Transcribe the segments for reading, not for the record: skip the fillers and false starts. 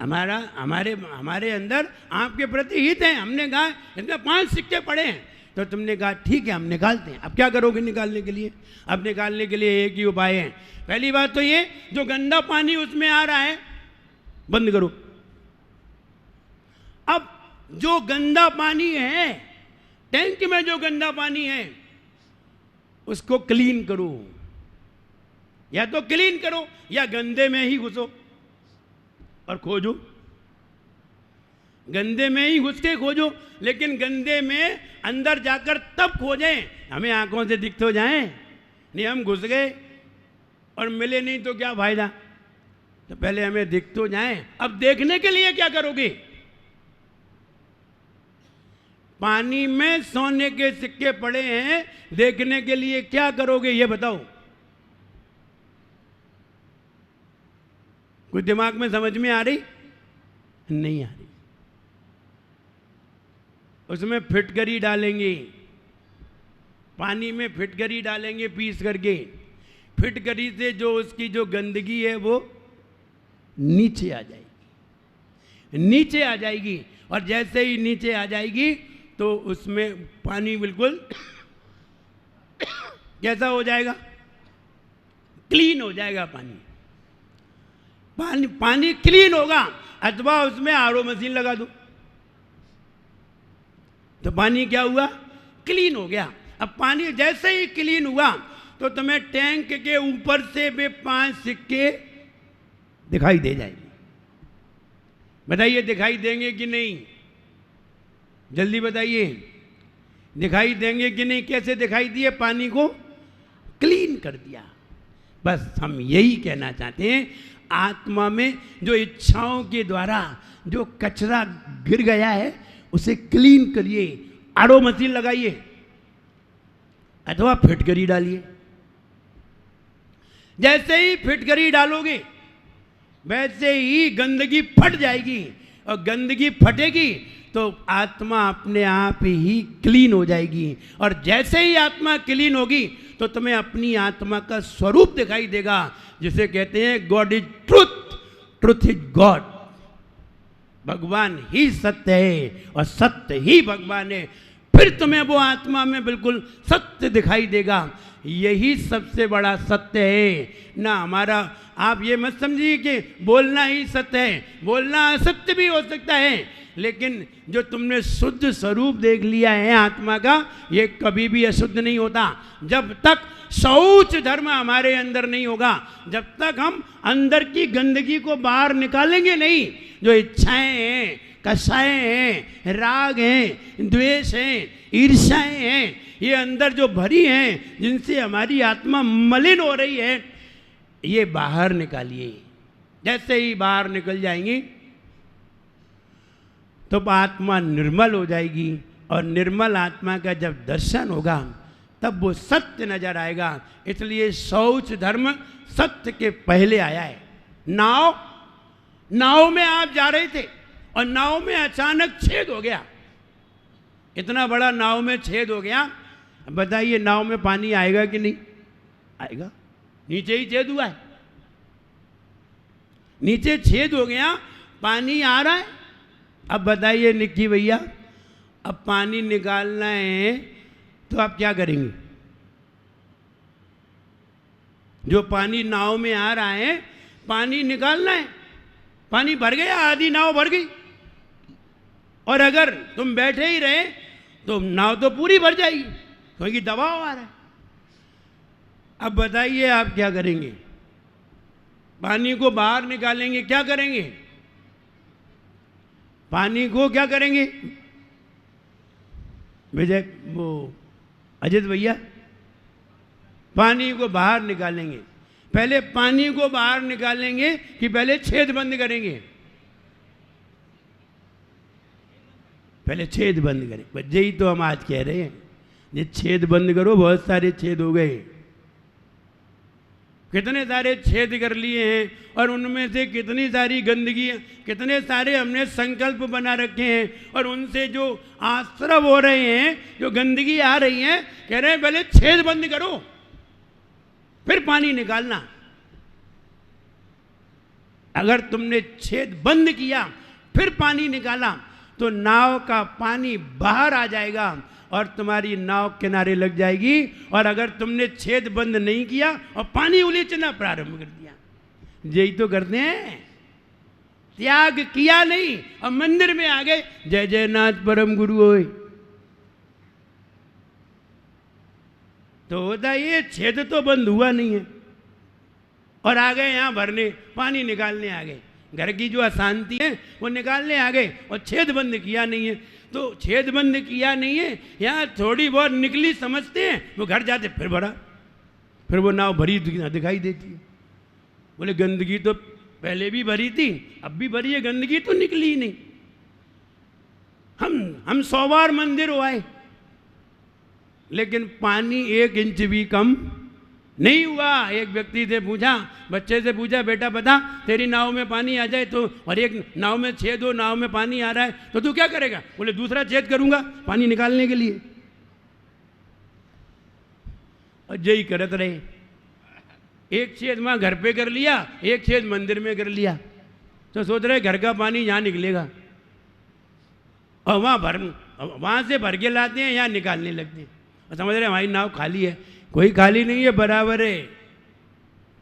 हमारा हमारे हमारे अंदर आपके प्रति हित है। हमने कहा इनमें 5 सिक्के पड़े हैं, तो तुमने कहा ठीक है हम निकालते हैं। अब क्या करोगे निकालने के लिए? अब निकालने के लिए एक ही उपाय है। पहली बात तो ये, जो गंदा पानी उसमें आ रहा है बंद करो। अब जो गंदा पानी है, टैंक में जो गंदा पानी है उसको क्लीन करो। या तो क्लीन करो या गंदे में ही घुसो और खोजो। गंदे में ही घुस के खोजो, लेकिन गंदे में अंदर जाकर तब खोजें। हमें आंखों से दिख तो जाए, नहीं हम घुस गए और मिले नहीं तो क्या फायदा। तो पहले हमें दिख तो जाए। अब देखने के लिए क्या करोगे? पानी में सोने के सिक्के पड़े हैं, देखने के लिए क्या करोगे ये बताओ। कुछ दिमाग में समझ में आ रही? नहीं आ रही। उसमें फिटकरी डालेंगे, पानी में फिटकरी डालेंगे पीस करके। फिटकरी से जो उसकी जो गंदगी है वो नीचे आ जाएगी, नीचे आ जाएगी। और जैसे ही नीचे आ जाएगी तो उसमें पानी बिल्कुल कैसा हो जाएगा? क्लीन हो जाएगा पानी। पानी क्लीन होगा। अथवा उसमें आरओ मशीन लगा दो तो पानी क्या हुआ? क्लीन हो गया। अब पानी जैसे ही क्लीन हुआ तो तुम्हें टैंक के ऊपर से भी 5 सिक्के दिखाई दे जाएंगे। बताइए दिखाई देंगे कि नहीं? जल्दी बताइए, दिखाई देंगे कि नहीं? कैसे दिखाई दिए? पानी को क्लीन कर दिया। बस हम यही कहना चाहते हैं, आत्मा में जो इच्छाओं के द्वारा जो कचरा गिर गया है उसे क्लीन करिए। आरओ मशीन लगाइए अथवा फिटकरी डालिए। जैसे ही फिटकरी डालोगे वैसे ही गंदगी फट जाएगी, और गंदगी फटेगी तो आत्मा अपने आप ही क्लीन हो जाएगी। और जैसे ही आत्मा क्लीन होगी तो तुम्हें अपनी आत्मा का स्वरूप दिखाई देगा, जिसे कहते हैं God is truth, truth is God. भगवान ही सत्य है और सत्य ही भगवान है। फिर तुम्हें वो आत्मा में बिल्कुल सत्य दिखाई देगा। यही सबसे बड़ा सत्य है ना हमारा। आप ये मत समझिए कि बोलना ही सत्य है, बोलना असत्य भी हो सकता है, लेकिन जो तुमने शुद्ध स्वरूप देख लिया है आत्मा का, ये कभी भी अशुद्ध नहीं होता। जब तक शौच धर्म हमारे अंदर नहीं होगा, जब तक हम अंदर की गंदगी को बाहर निकालेंगे नहीं, जो इच्छाएं हैं, कषाएं हैं, राग हैं, द्वेष हैं, ईर्ष्याएं हैं, ये अंदर जो भरी हैं, जिनसे हमारी आत्मा मलिन हो रही है, ये बाहर निकालिए। जैसे ही बाहर निकल जाएंगी तो आत्मा निर्मल हो जाएगी। और निर्मल आत्मा का जब दर्शन होगा तब वो सत्य नजर आएगा। इसलिए शौच धर्म सत्य के पहले आया है। नाव में आप जा रहे थे और नाव में अचानक छेद हो गया। इतना बड़ा नाव में छेद हो गया, बताइए नाव में पानी आएगा कि नहीं आएगा? नीचे ही छेद हुआ है, नीचे छेद हो गया, पानी आ रहा है। अब बताइए निक्की भैया, अब पानी निकालना है तो आप क्या करेंगे? जो पानी नाव में आ रहा है, पानी निकालना है। पानी भर गया, आधी नाव भर गई, और अगर तुम बैठे ही रहे तो नाव तो पूरी भर जाएगी, क्योंकि दबाव आ रहा है। अब बताइए आप क्या करेंगे? पानी को बाहर निकालेंगे, क्या करेंगे? पानी को क्या करेंगे? विजय वो अजित भैया, पानी को बाहर निकालेंगे। पहले पानी को बाहर निकालेंगे कि पहले छेद बंद करेंगे? पहले छेद बंद करें। बस यही तो हम आज कह रहे हैं, ये छेद बंद करो। बहुत सारे छेद हो गए, कितने सारे छेद कर लिए हैं, और उनमें से कितनी सारी गंदगी, कितने सारे हमने संकल्प बना रखे हैं, और उनसे जो आश्रव हो रहे हैं, जो गंदगी आ रही है, कह रहे हैं पहले छेद बंद करो फिर पानी निकालना। अगर तुमने छेद बंद किया फिर पानी निकाला तो नाव का पानी बाहर आ जाएगा और तुम्हारी नाव किनारे लग जाएगी। और अगर तुमने छेद बंद नहीं किया और पानी उलीचना प्रारंभ कर दिया, यही तो करते हैं। त्याग किया नहीं और मंदिर में आ गए, जय जय नाथ परम गुरु होए। तो होता ये छेद तो बंद हुआ नहीं है और आ गए यहां भरने, पानी निकालने आ गए। घर की जो अशांति है वो निकालने आ गए और छेद बंद किया नहीं है। तो छेद बंद किया नहीं है, यहाँ थोड़ी बहुत निकली समझते हैं, वो घर जाते फिर भरा, फिर वो नाव भरी दिखाई देती है। बोले गंदगी तो पहले भी भरी थी, अब भी भरी है, गंदगी तो निकली ही नहीं। हम 100 बार मंदिर हो आए लेकिन पानी 1 इंच भी कम नहीं हुआ। एक व्यक्ति से पूछा, बच्चे से पूछा, बेटा बता तेरी नाव में पानी आ जाए तो, और एक नाव में छेद हो, नाव में पानी आ रहा है तो तू क्या करेगा? बोले दूसरा छेद करूंगा पानी निकालने के लिए। और यही करत रहे, एक छेद वहां घर पे कर लिया, एक छेद मंदिर में कर लिया, तो सोच रहे घर का पानी यहां निकलेगा और वहां से भर के लाते हैं, यहां निकालने लगते हैं और समझ रहे हमारी नाव खाली है। कोई खाली नहीं है, बराबर है,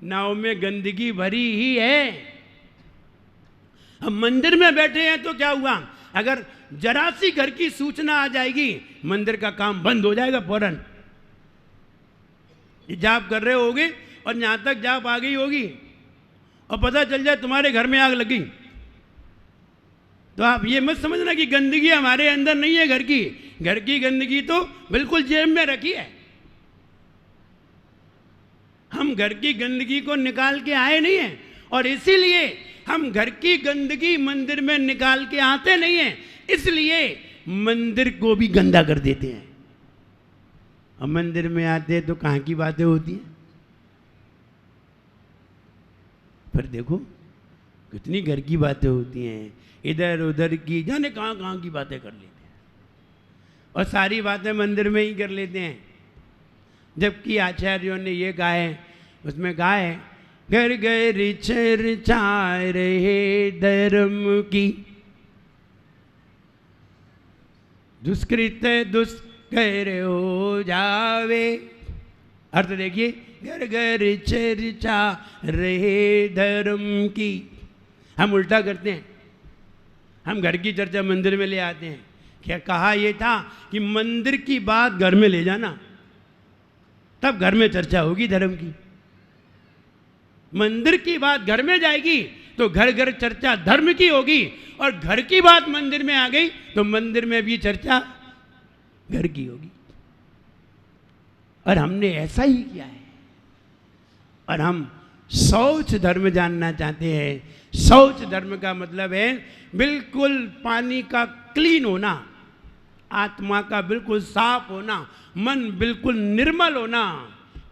नाव में गंदगी भरी ही है। अब मंदिर में बैठे हैं तो क्या हुआ? अगर जरा सी घर की सूचना आ जाएगी, मंदिर का काम बंद हो जाएगा फौरन। जाप कर रहे होगे और यहां तक जाप आ गई होगी और पता चल जाए तुम्हारे घर में आग लगी, तो आप ये मत समझना कि गंदगी हमारे अंदर नहीं है। घर की गंदगी तो बिल्कुल जेब में रखी है। हम घर की गंदगी को निकाल के आए नहीं हैं और इसीलिए हम घर की गंदगी मंदिर में निकाल के आते नहीं हैं, इसलिए मंदिर को भी गंदा कर देते हैं। अब मंदिर में आते हैं तो कहाँ की बातें होती हैं? फिर देखो कितनी घर की बातें होती हैं, इधर उधर की, जाने कहाँ कहाँ की बातें कर लेते हैं और सारी बातें मंदिर में ही कर लेते हैं। जबकि आचार्यों ने ये कहा है, उसमें कहा है, घर घर चर्चा रहे धर्म की, दुष्कृत दुष्कर हो जावे। अर्थ देखिए, घर घर चर्चा रहे धर्म की। हम उल्टा करते हैं, हम घर की चर्चा मंदिर में ले आते हैं। क्या कहा यह था कि मंदिर की बात घर में ले जाना, तब घर में चर्चा होगी धर्म की। मंदिर की बात घर में जाएगी तो घर घर चर्चा धर्म की होगी, और घर की बात मंदिर में आ गई तो मंदिर में भी चर्चा घर की होगी। और हमने ऐसा ही किया है। और हम शौच धर्म जानना चाहते हैं। शौच धर्म का मतलब है बिल्कुल पानी का क्लीन होना, आत्मा का बिल्कुल साफ होना, मन बिल्कुल निर्मल होना।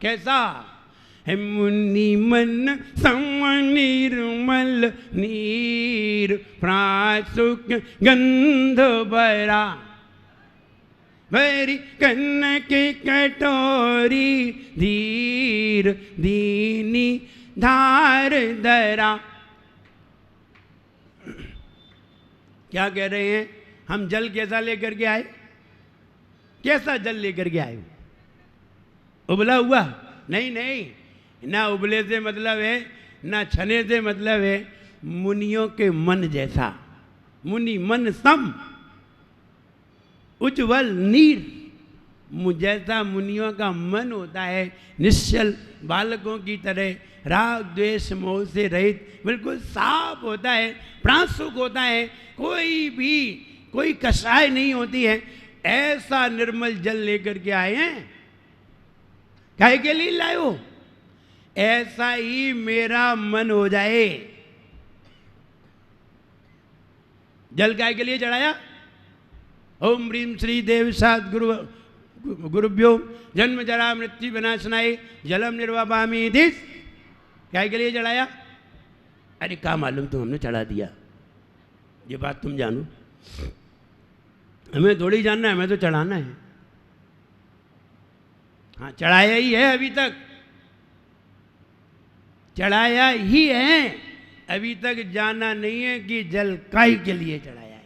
कैसा है? मुनि मन सम निर्मल नीर प्रासुक गंध बरा, भरी कन्न की कटोरी धीर दीनी धार दरा। क्या कह रहे हैं? हम जल कैसा लेकर के आए? कैसा जल लेकर के आए? उबला हुआ? नहीं नहीं, ना उबले से मतलब है, ना छने से मतलब है, मुनियों के मन जैसा। मुनि मन सम उज्ज्वल नीर, जैसा मुनियों का मन होता है, निश्चल बालकों की तरह, राग द्वेष मोह से रहित, बिल्कुल साफ होता है, प्राणसुख होता है, कोई कषाय नहीं होती है। ऐसा निर्मल जल लेकर के आए हैं। काहे के लिए लाए हो? ऐसा ही मेरा मन हो जाए। जल काहे के लिए चढ़ाया? ओम ह्रीम श्री देव सात गुरुभ्यो जन्म जरा मृत्यु विनाशनाय जलम निर्वापामि दिस। क्या के लिए चढ़ाया? अरे क्या मालूम, तुम हमने चढ़ा दिया, ये बात तुम जानो, हमें थोड़ी जानना है, हमें तो चढ़ाना है। हाँ, चढ़ाया ही है, अभी तक चढ़ाया ही है, अभी तक जाना नहीं है कि जल काय के लिए चढ़ाया है।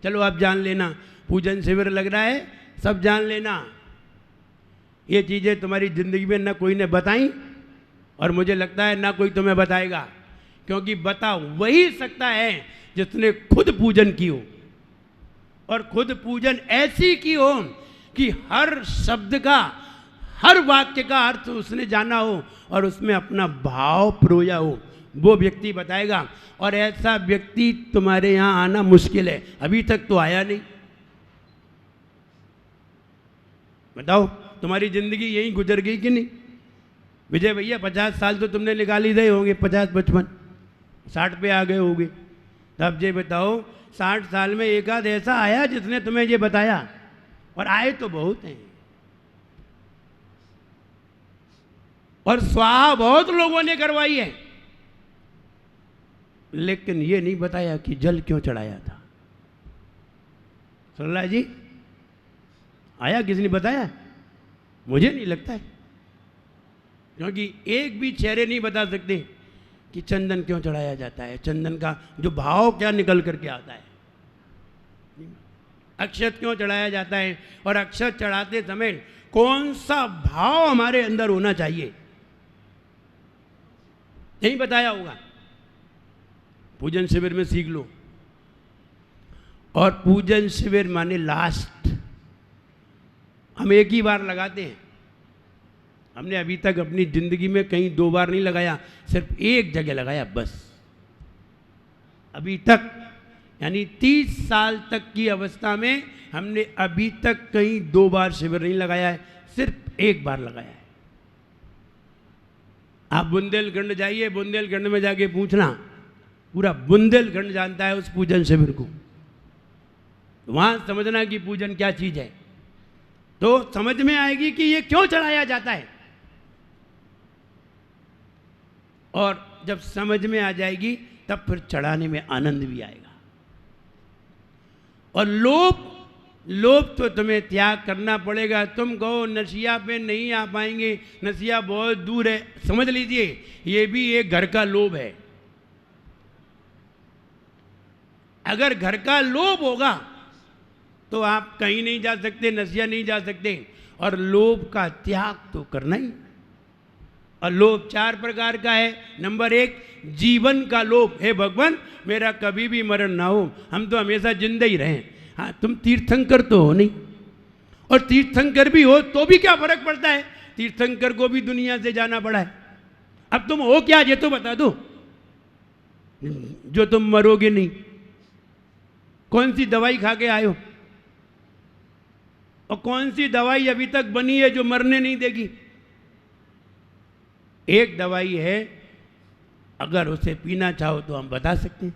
चलो आप जान लेना, पूजन शिविर लग रहा है, सब जान लेना। ये चीज़ें तुम्हारी ज़िंदगी में ना कोई ने बताई और मुझे लगता है ना कोई तुम्हें बताएगा, क्योंकि बता वही सकता है जिसने खुद पूजन की हो, और खुद पूजन ऐसी की हो कि हर शब्द का, हर वाक्य का अर्थ उसने जाना हो और उसमें अपना भाव परोया हो, वो व्यक्ति बताएगा। और ऐसा व्यक्ति तुम्हारे यहाँ आना मुश्किल है, अभी तक तो आया नहीं। बताओ तुम्हारी जिंदगी यही गुजर गई कि नहीं? विजय भैया 50 साल तो तुमने निकाल ही गए होंगे, 50-55, 60 पे आ गए होंगे। तब ये बताओ 60 साल में एक आध ऐसा आया जिसने तुम्हें ये बताया? और आए तो बहुत हैं, और स्वाहा बहुत लोगों ने करवाई है, लेकिन ये नहीं बताया कि जल क्यों चढ़ाया था। सरला जी आया, किसी ने बताया? मुझे नहीं लगता है, क्योंकि एक भी चेहरे नहीं बता सकते कि चंदन क्यों चढ़ाया जाता है, चंदन का जो भाव क्या निकल करके आता है, अक्षत क्यों चढ़ाया जाता है, और अक्षत चढ़ाते समय कौन सा भाव हमारे अंदर होना चाहिए, नहीं बताया होगा। पूजन शिविर में सीख लो। और पूजन शिविर माने लास्ट, हम एक ही बार लगाते हैं। हमने अभी तक अपनी जिंदगी में कहीं 2 बार नहीं लगाया, सिर्फ एक जगह लगाया बस। अभी तक यानी 30 साल तक की अवस्था में हमने अभी तक कहीं 2 बार शिविर नहीं लगाया है, सिर्फ एक बार लगाया है। आप बुंदेलखंड जाइए, बुंदेलखंड में जाके पूछना, पूरा बुंदेलखंड जानता है उस पूजन शिविर को। वहां समझना कि पूजन क्या चीज है, तो समझ में आएगी कि ये क्यों चढ़ाया जाता है। और जब समझ में आ जाएगी तब फिर चढ़ाने में आनंद भी आएगा। और लोभ तो तुम्हें त्याग करना पड़ेगा। तुम कहो नसिया पे नहीं आ पाएंगे, नसिया बहुत दूर है, समझ लीजिए ये भी एक घर का लोभ है। अगर घर का लोभ होगा तो आप कहीं नहीं जा सकते, नसिया नहीं जा सकते, और लोभ का त्याग तो करना ही। और लोभ 4 प्रकार का है। नंबर 1 जीवन का लोभ, हे भगवान मेरा कभी भी मरण ना हो, हम तो हमेशा जिंदा ही रहें। हाँ, तुम तीर्थंकर तो हो नहीं, और तीर्थंकर भी हो तो भी क्या फर्क पड़ता है, तीर्थंकर को भी दुनिया से जाना पड़ा है। अब तुम हो क्या ये तो बता दो, जो तुम मरोगे नहीं। कौन सी दवाई खा के आए हो, और कौन सी दवाई अभी तक बनी है जो मरने नहीं देगी? एक दवाई है, अगर उसे पीना चाहो तो हम बता सकते हैं,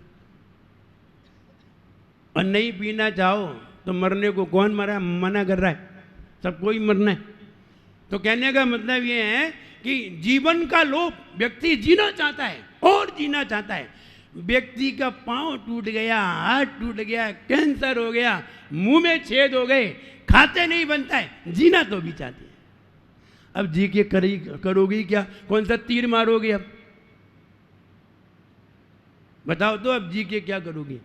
और नहीं पीना चाहो तो मरने को कौन मना कर रहा है? सबको ही मरना है। तो कहने का मतलब ये है कि जीवन का लोभ, व्यक्ति जीना चाहता है और जीना चाहता है। व्यक्ति का पांव टूट गया, हाथ टूट गया, कैंसर हो गया, मुंह में छेद हो गए, खाते नहीं बनता है, जीना तो भी चाहते हैं। अब जी के करोगी क्या? कौन सा तीर मारोगे? अब बताओ तो, अब जी के क्या करोगे?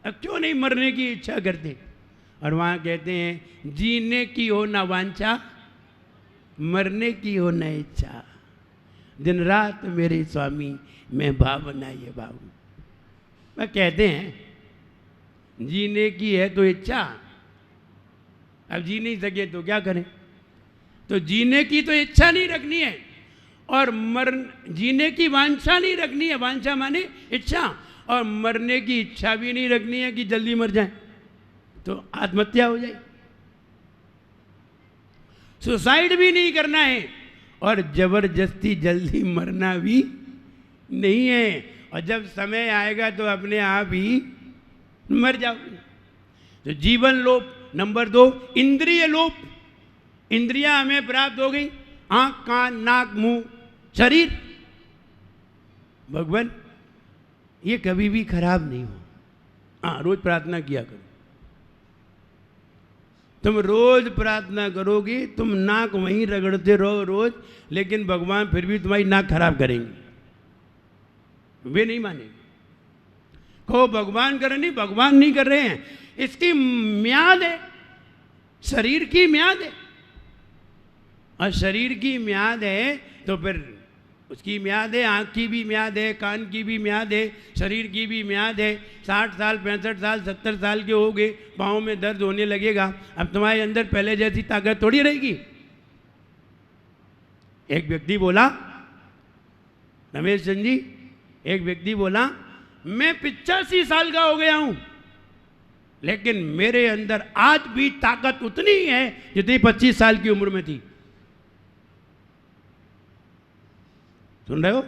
अब क्यों नहीं मरने की इच्छा करते? और वहां कहते हैं जीने की हो ना वांछा, मरने की हो न इच्छा, दिन रात मेरे स्वामी मैं भावना ये बाबू। मैं कहते हैं जीने की है तो इच्छा, अब जी नहीं सके तो क्या करें? तो जीने की तो इच्छा नहीं रखनी है, और जीने की वांछा नहीं रखनी है, वांछा माने इच्छा, और मरने की इच्छा भी नहीं रखनी है कि जल्दी मर जाए तो आत्महत्या हो जाए। सुसाइड भी नहीं करना है, और जबरदस्ती जल्दी मरना भी नहीं है। और जब समय आएगा तो अपने आप ही मर जाओगे। तो जीवन लोभ। नंबर 2 इंद्रिय लोभ। इंद्रियां हमें प्राप्त हो गई, आंख, कान, नाक, मुंह, शरीर। भगवान ये कभी भी खराब नहीं हो। हाँ, रोज प्रार्थना किया करो। तुम रोज प्रार्थना करोगे, तुम नाक वहीं रगड़ते रहो रोज, लेकिन भगवान फिर भी तुम्हारी नाक खराब करेंगे। वे नहीं मानेंगे। कहो भगवान कर रहे, नहीं भगवान नहीं कर रहे हैं, इसकी म्याद है, शरीर की म्याद है। और शरीर की म्याद है तो फिर उसकी म्याद है, आँख की भी म्याद है, कान की भी म्याद है, शरीर की भी म्याद है। 60 साल 65 साल 70 साल के हो गए, पाँव में दर्द होने लगेगा, अब तुम्हारे अंदर पहले जैसी ताकत थोड़ी रहेगी। एक व्यक्ति बोला, रमेश चंद जी, एक व्यक्ति बोला मैं 85 साल का हो गया हूं, लेकिन मेरे अंदर आज भी ताकत उतनी ही है जितनी 25 साल की उम्र में थी। सुन रहे हो?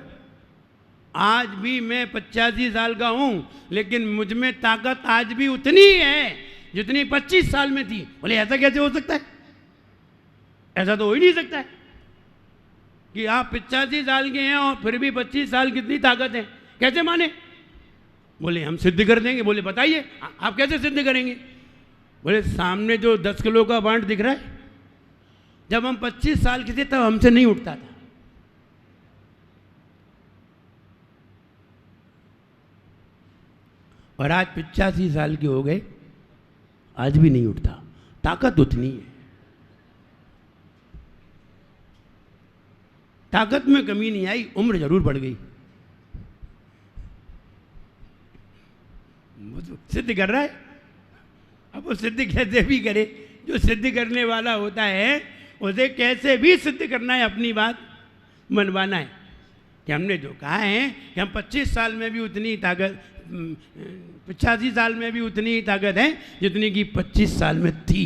आज भी मैं 85 साल का हूं, लेकिन मुझ में ताकत आज भी उतनी ही है जितनी 25 साल में थी। बोले ऐसा कैसे हो सकता है? ऐसा तो हो ही नहीं सकता है कि आप 85 साल के हैं और फिर भी 25 साल कितनी ताकत है, कैसे माने? बोले हम सिद्ध कर देंगे। बोले बताइए आप कैसे सिद्ध करेंगे? बोले सामने जो 10 किलो का बांट दिख रहा है, जब हम 25 साल के थे तब हमसे नहीं उठता था, और आज 85 साल के हो गए, आज भी नहीं उठता। ताकत उतनी है, ताकत में कमी नहीं आई, उम्र जरूर बढ़ गई। वो तो सिद्ध कर रहा है, अब वो सिद्ध कैसे भी करे, जो सिद्ध करने वाला होता है उसे कैसे भी सिद्ध करना है, अपनी बात मनवाना है। कि हमने जो कहा है कि हम 25 साल में भी उतनी ताकत, 85 साल में भी उतनी ही ताकत है जितनी कि 25 साल में थी,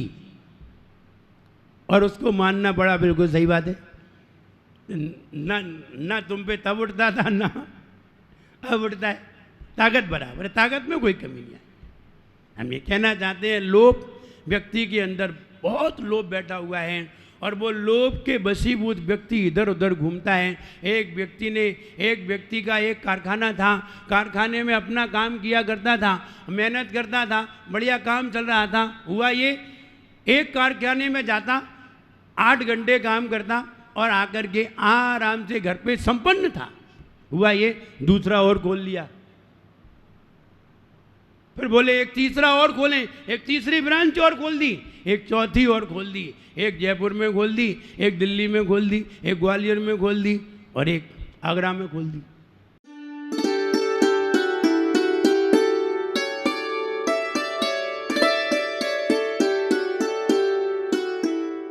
और उसको मानना बड़ा बिल्कुल सही बात है। ना तुम पे तब उठता था ना अब उठता है, ताकत बराबर है, ताकत में कोई कमी नहीं है। हम ये कहना चाहते हैं, लोभ व्यक्ति के अंदर बहुत लोभ बैठा हुआ है, और वो लोभ के वशीभूत व्यक्ति इधर उधर घूमता है। एक व्यक्ति का एक कारखाना था, कारखाने में अपना काम किया करता था, मेहनत करता था, बढ़िया काम चल रहा था। हुआ ये, एक कारखाने में जाता, 8 घंटे काम करता और आकर के आराम से घर पे संपन्न था। हुआ ये, दूसरा और खोल लिया, फिर बोले एक तीसरा और खोलें, एक तीसरी ब्रांच और खोल दी, एक चौथी और खोल दी, एक जयपुर में खोल दी, एक दिल्ली में खोल दी, एक ग्वालियर में खोल दी, और एक आगरा में खोल दी।